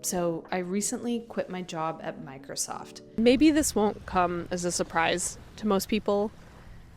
So I recently quit my job at Microsoft. Maybe this won't come as a surprise to most people,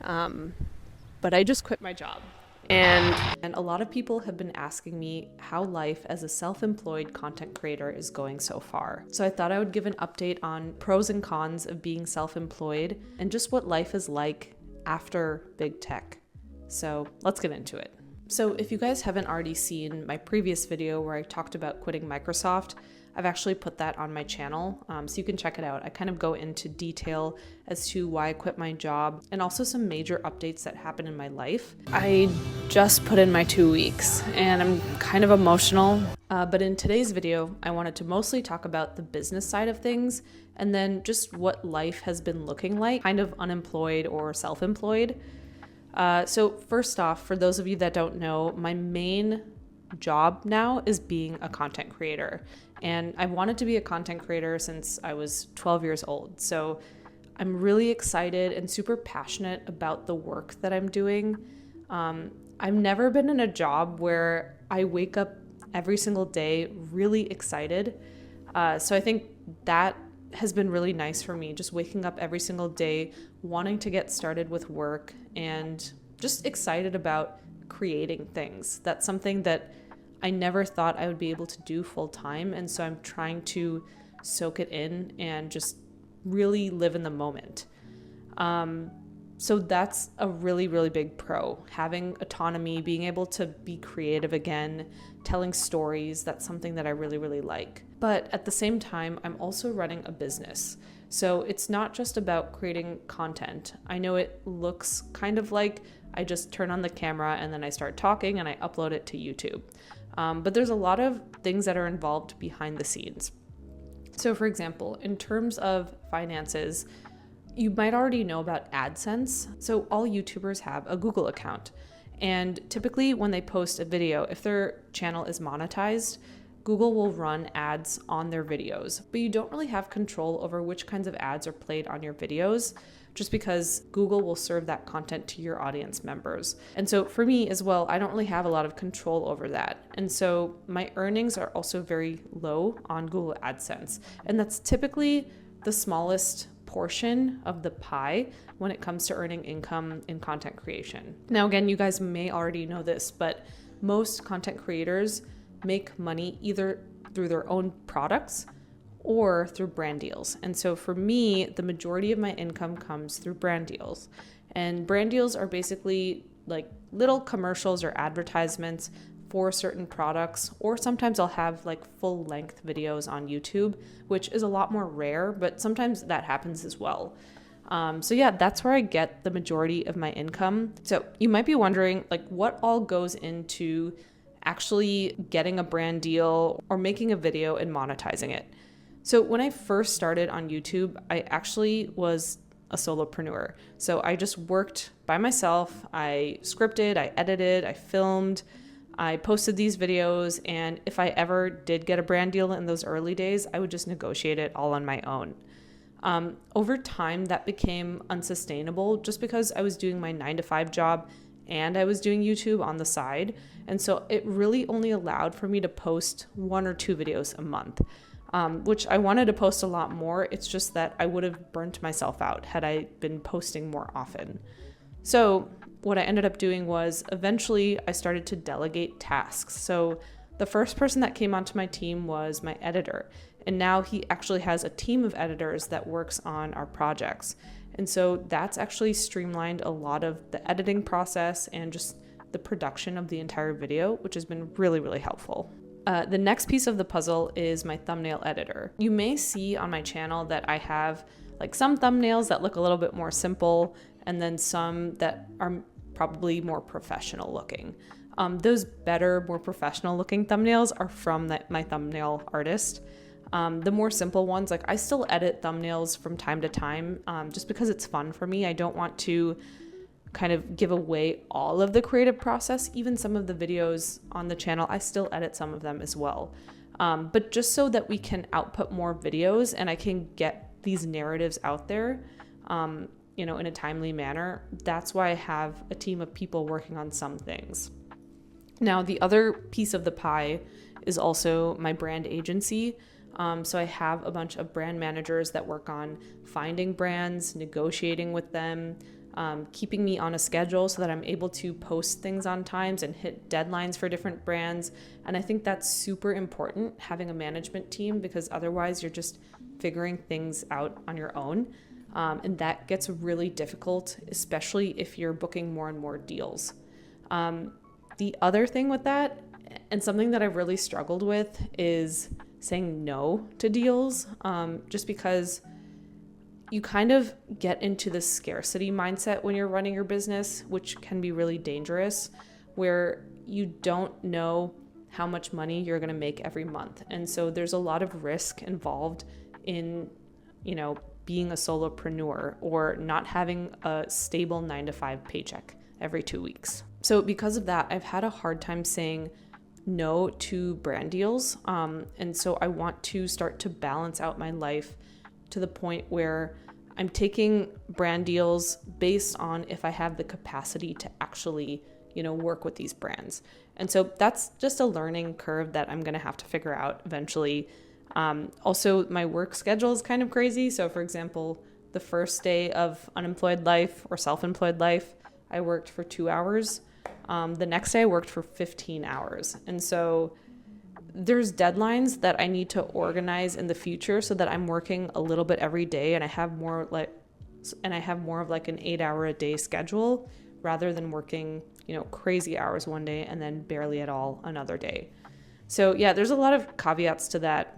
but I just quit my job. And a lot of people have been asking me how life as a self-employed content creator is going so far. So I thought I would give an update on pros and cons of being self-employed and just what life is like after big tech. So let's get into it. So if you guys haven't already seen my previous video where I talked about quitting Microsoft, I've actually put that on my channel, so you can check it out. I kind of go into detail as to why I quit my job and also some major updates that happened in my life. I just put in my 2 weeks and I'm kind of emotional, but in today's video, I wanted to mostly talk about the business side of things and then just what life has been looking like, kind of unemployed or self-employed. So first off, for those of you that don't know, my main job now is being a content creator. And I've wanted to be a content creator since I was 12 years old. So I'm really excited and super passionate about the work that I'm doing. I've never been in a job where I wake up every single day really excited. So I think that has been really nice for me, just waking up every single day, wanting to get started with work and just excited about creating things. That's something that I never thought I would be able to do full time. And so I'm trying to soak it in and just really live in the moment. So that's a really, really big pro. Having autonomy, being able to be creative again, telling stories, that's something that I really, really like. But at the same time, I'm also running a business. So it's not just about creating content. I know it looks kind of like I just turn on the camera and then I start talking and I upload it to YouTube. But there's a lot of things that are involved behind the scenes. So for example, in terms of finances, you might already know about AdSense. So all YouTubers have a Google account. And typically when they post a video, if their channel is monetized, Google will run ads on their videos, but you don't really have control over which kinds of ads are played on your videos, just because Google will serve that content to your audience members. And so for me as well, I don't really have a lot of control over that. And so my earnings are also very low on Google AdSense. And that's typically the smallest portion of the pie when it comes to earning income in content creation. Now, again, you guys may already know this, but most content creators make money either through their own products or through brand deals. And so for me, the majority of my income comes through brand deals. And brand deals are basically like little commercials or advertisements for certain products, or sometimes I'll have like full length videos on YouTube, which is a lot more rare, but sometimes that happens as well. So yeah, that's where I get the majority of my income. So you might be wondering like what all goes into actually getting a brand deal or making a video and monetizing it. So when I first started on YouTube, I actually was a solopreneur. So I just worked by myself. I scripted, I edited, I filmed, I posted these videos. And if I ever did get a brand deal in those early days, I would just negotiate it all on my own. Over time, that became unsustainable just because I was doing my 9-to-5 job and I was doing YouTube on the side. And so it really only allowed for me to post 1 or 2 videos a month, which I wanted to post a lot more. It's just that I would have burnt myself out had I been posting more often. So what I ended up doing was eventually I started to delegate tasks. So the first person that came onto my team was my editor. And now he actually has a team of editors that works on our projects. And so that's actually streamlined a lot of the editing process and just the production of the entire video, which has been really, really helpful. The next piece of the puzzle is my thumbnail editor. You may see on my channel that I have like some thumbnails that look a little bit more simple and then some that are probably more professional looking. Those better, more professional looking thumbnails are from my thumbnail artist. The more simple ones, like I still edit thumbnails from time to time, just because it's fun for me. I don't want to kind of give away all of the creative process. Even some of the videos on the channel, I still edit some of them as well. But just so that we can output more videos and I can get these narratives out there, in a timely manner, that's why I have a team of people working on some things. Now, the other piece of the pie is also my brand agency. So I have a bunch of brand managers that work on finding brands, negotiating with them, keeping me on a schedule so that I'm able to post things on times and hit deadlines for different brands. And I think that's super important, having a management team, because otherwise you're just figuring things out on your own. And that gets really difficult, especially if you're booking more and more deals. The other thing with that, and something that I've really struggled with, is saying no to deals, just because you kind of get into this scarcity mindset when you're running your business, which can be really dangerous, where you don't know how much money you're going to make every month. And so there's a lot of risk involved in, being a solopreneur or not having a stable 9-to-5 paycheck every 2 weeks. So because of that, I've had a hard time saying no to brand deals. And so I want to start to balance out my life to the point where I'm taking brand deals based on if I have the capacity to actually, work with these brands. And so that's just a learning curve that I'm going to have to figure out eventually. Also, my work schedule is kind of crazy. So for example, the first day of unemployed life or self-employed life, I worked for 2 hours. The next day I worked for 15 hours. And so there's deadlines that I need to organize in the future so that I'm working a little bit every day and I have more of like an 8-hour a day schedule rather than working, crazy hours one day and then barely at all another day. So yeah, there's a lot of caveats to that.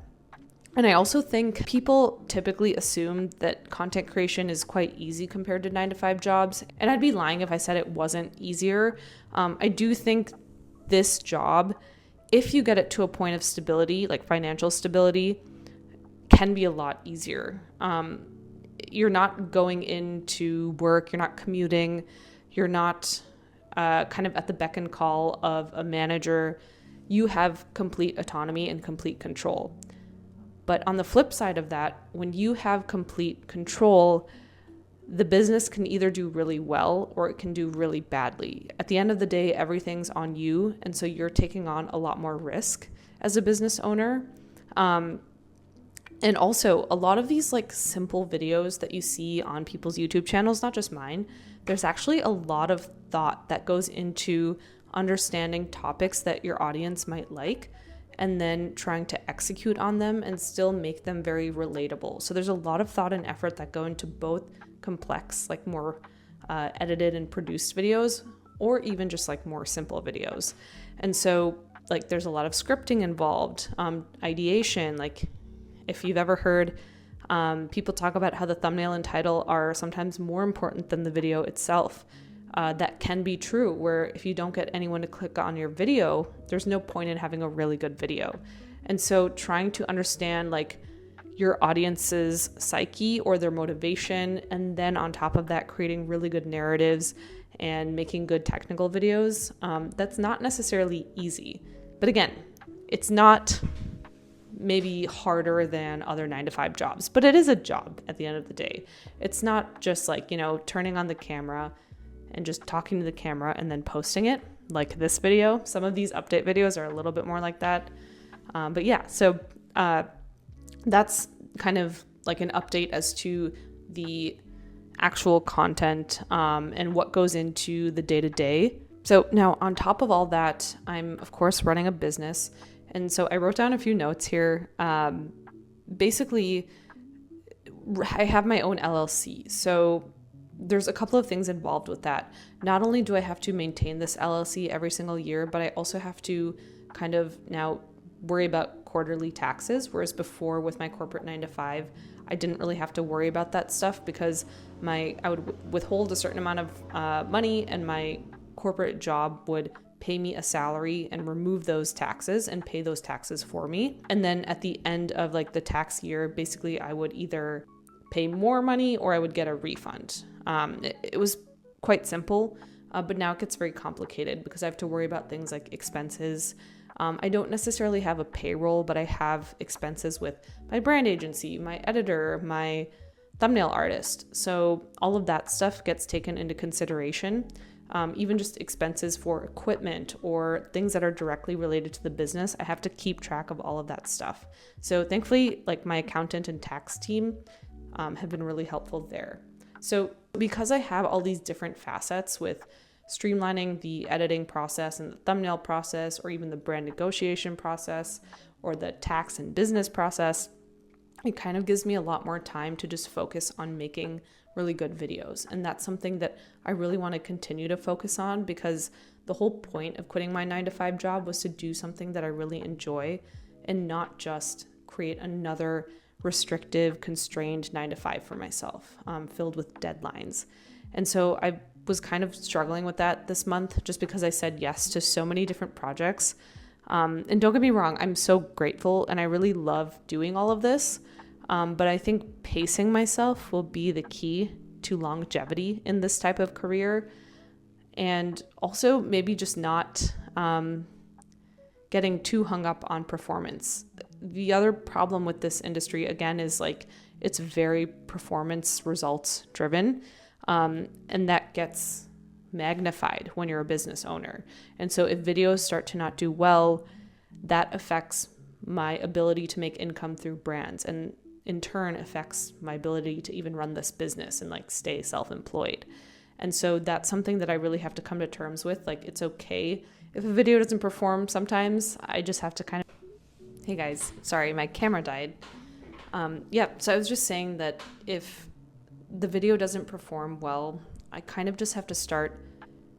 And I also think people typically assume that content creation is quite easy compared to 9-to-5 jobs. And I'd be lying if I said it wasn't easier. I do think this job, if you get it to a point of stability, like financial stability, can be a lot easier. You're not going into work, you're not commuting, you're not kind of at the beck and call of a manager. You have complete autonomy and complete control. But on the flip side of that, when you have complete control, the business can either do really well or it can do really badly. At the end of the day, everything's on you. And so you're taking on a lot more risk as a business owner. And also a lot of these like simple videos that you see on people's YouTube channels, not just mine, there's actually a lot of thought that goes into understanding topics that your audience might like and then trying to execute on them and still make them very relatable. So there's a lot of thought and effort that go into both complex, like more edited and produced videos, or even just like more simple videos. And so like there's a lot of scripting involved, ideation. Like if you've ever heard people talk about how the thumbnail and title are sometimes more important than the video itself. That can be true, where if you don't get anyone to click on your video, there's no point in having a really good video. And so trying to understand like your audience's psyche or their motivation, and then on top of that, creating really good narratives and making good technical videos, that's not necessarily easy. But again, it's not maybe harder than other 9-to-5 jobs, but it is a job at the end of the day. It's not just like, turning on the camera and just talking to the camera and then posting it like this video. Some of these update videos are a little bit more like that. But yeah, so that's kind of like an update as to the actual content and what goes into the day-to-day. So now on top of all that, I'm of course running a business. And so I wrote down a few notes here. Basically, I have my own LLC. So there's a couple of things involved with that. Not only do I have to maintain this LLC every single year, but I also have to kind of now worry about quarterly taxes. Whereas before with my corporate 9-to-5, I didn't really have to worry about that stuff because I would withhold a certain amount of money and my corporate job would pay me a salary and remove those taxes and pay those taxes for me. And then at the end of like the tax year, basically I would either pay more money or I would get a refund. It was quite simple, but now it gets very complicated because I have to worry about things like expenses. I don't necessarily have a payroll, but I have expenses with my brand agency, my editor, my thumbnail artist. So all of that stuff gets taken into consideration. even just expenses for equipment or things that are directly related to the business. I have to keep track of all of that stuff. So thankfully, like my accountant and tax team have been really helpful there. So because I have all these different facets with streamlining the editing process and the thumbnail process, or even the brand negotiation process, or the tax and business process, it kind of gives me a lot more time to just focus on making really good videos. And that's something that I really want to continue to focus on, because the whole point of quitting my 9-to-5 job was to do something that I really enjoy and not just create another restrictive, constrained 9-to-5 for myself, filled with deadlines. And so I was kind of struggling with that this month, just because I said yes to so many different projects. And don't get me wrong, I'm so grateful and I really love doing all of this. But I think pacing myself will be the key to longevity in this type of career. And also maybe just not getting too hung up on performance. The other problem with this industry, again, is like it's very performance results driven. And that gets magnified when you're a business owner. And so if videos start to not do well, that affects my ability to make income through brands, and in turn affects my ability to even run this business and like stay self-employed. And so that's something that I really have to come to terms with. Like, it's okay if a video doesn't perform sometimes. I just have to kind of, hey guys, sorry, my camera died. So I was just saying that if the video doesn't perform well, I kind of just have to start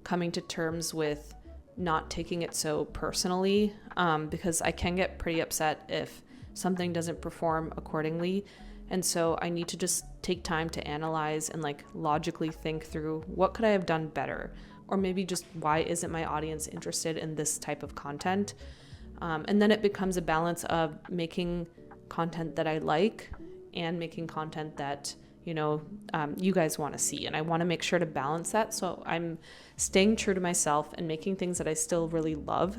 coming to terms with not taking it so personally, because I can get pretty upset if something doesn't perform accordingly. And so I need to just take time to analyze and like logically think through what could I have done better, or maybe just why isn't my audience interested in this type of content. And then it becomes a balance of making content that I like and making content that you guys want to see. And I want to make sure to balance that. So I'm staying true to myself and making things that I still really love.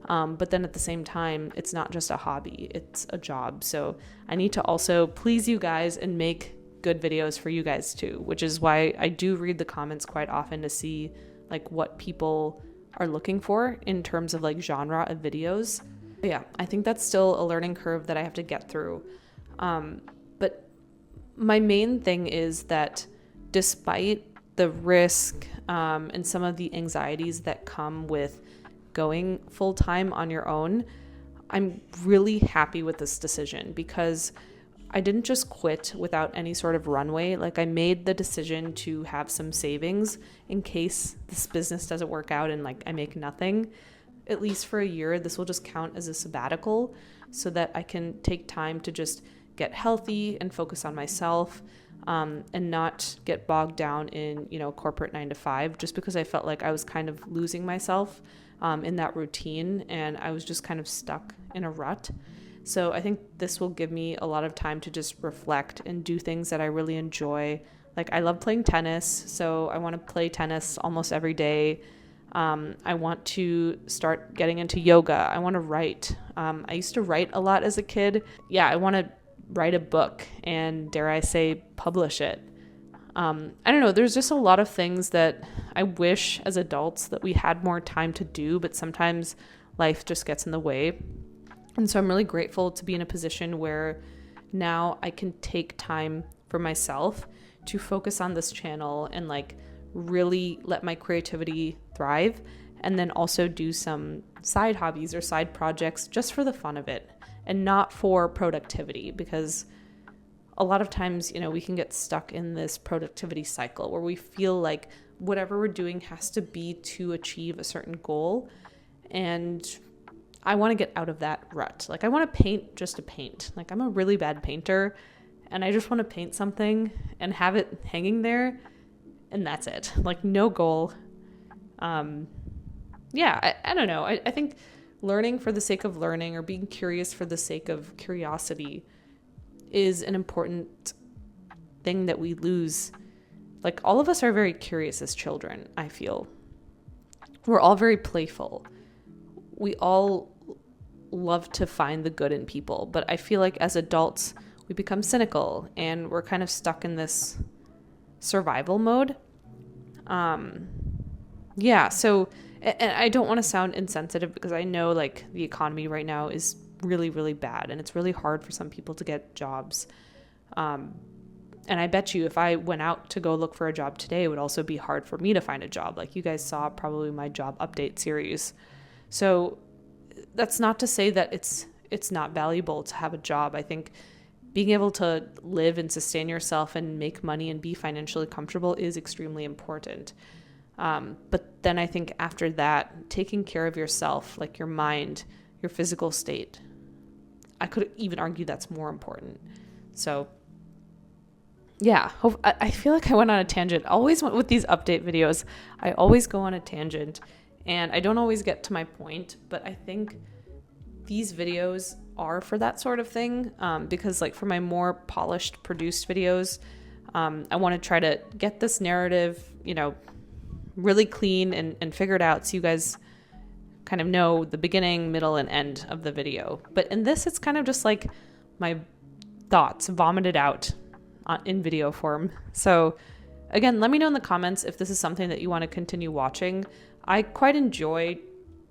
But then at the same time, it's not just a hobby, it's a job. So I need to also please you guys and make good videos for you guys too, which is why I do read the comments quite often to see like what people are looking for in terms of like genre of videos. But yeah, I think that's still a learning curve that I have to get through. But my main thing is that despite the risk and some of the anxieties that come with going full-time on your own, I'm really happy with this decision, because I didn't just quit without any sort of runway. Like, I made the decision to have some savings in case this business doesn't work out and like I make nothing. At least for a year, this will just count as a sabbatical so that I can take time to just get healthy and focus on myself, and not get bogged down in, corporate 9-to-5, just because I felt like I was kind of losing myself in that routine, and I was just kind of stuck in a rut. So I think this will give me a lot of time to just reflect and do things that I really enjoy. Like, I love playing tennis, so I want to play tennis almost every day. I want to start getting into yoga. I want to write. I used to write a lot as a kid. Yeah, I want to write a book and, dare I say, publish it. I don't know. There's just a lot of things that I wish as adults that we had more time to do, but sometimes life just gets in the way. And so I'm really grateful to be in a position where now I can take time for myself to focus on this channel and like really let my creativity thrive, and then also do some side hobbies or side projects just for the fun of it and not for productivity, because a lot of times, we can get stuck in this productivity cycle where we feel like whatever we're doing has to be to achieve a certain goal. And I want to get out of that rut. Like, I want to paint just to paint. Like, I'm a really bad painter and I just want to paint something and have it hanging there, and that's it. Like, no goal. I don't know. I think learning for the sake of learning, or being curious for the sake of curiosity, is an important thing that we lose. Like, all of us are very curious as children, I feel. We're all very playful. We all love to find the good in people, but I feel like as adults, we become cynical and we're kind of stuck in this survival mode. Yeah, so, and I don't want to sound insensitive because I know like the economy right now is really, really bad and it's really hard for some people to get jobs. And I bet you if I went out to go look for a job today, it would also be hard for me to find a job. Like you guys saw probably my job update series. So that's not to say that it's not valuable to have a job. I think being able to live and sustain yourself and make money and be financially comfortable is extremely important. But then I think after that, taking care of yourself, like your mind, your physical state, I could even argue that's more important. So yeah, I feel like I went on a tangent. Always with these update videos, I always go on a tangent and I don't always get to my point, but I think these videos are for that sort of thing, because like for my more polished, produced videos, I want to try to get this narrative, really clean and figured out so you guys kind of know the beginning, middle, and end of the video. But in this, it's kind of just like my thoughts vomited out in video form. So again, let me know in the comments if this is something that you want to continue watching. I quite enjoy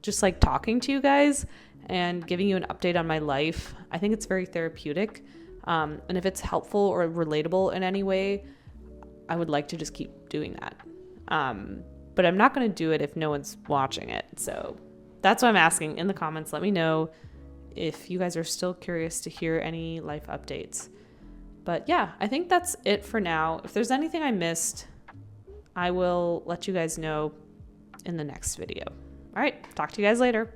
just like talking to you guys and giving you an update on my life. I think it's very therapeutic. And if it's helpful or relatable in any way, I would like to just keep doing that. But I'm not going to do it if no one's watching it. So that's what I'm asking in the comments. Let me know if you guys are still curious to hear any life updates. But yeah, I think that's it for now. If there's anything I missed, I will let you guys know in the next video. All right, talk to you guys later.